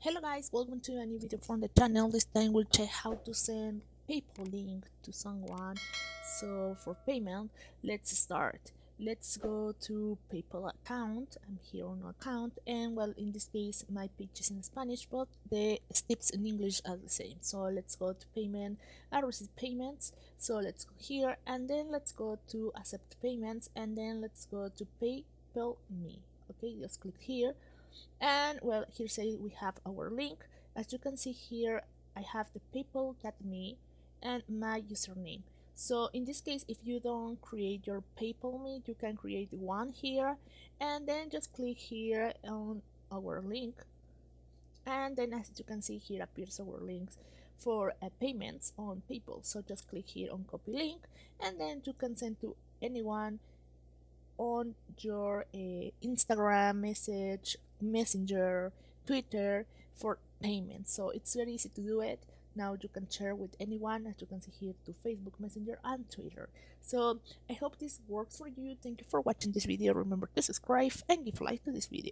Hello guys, welcome to a new video from the channel. This time we'll check how to send PayPal link to someone. So for payment, let's start. Let's go to PayPal account. I'm here on account, and well, in this case my page is in Spanish, but the steps in English are the same. So let's go to payment. I receive payments. So let's go here, and then let's go to accept payments, and then let's go to PayPal me. Okay, just click here, and well, here say we have our link. As you can see here, I have the PayPal.me and my username. So in this case, if you don't create your PayPal me, you can create one here, and then just click here on our link, and then as you can see here appears our links for payments on PayPal. So just click here on copy link, and then you can send to anyone on your Instagram message, Messenger, Twitter for payment. So it's very easy to do it. Now you can share with anyone, as you can see here, to Facebook Messenger and Twitter. So I hope this works for you. Thank you for watching this video. Remember to subscribe and give a like to this video.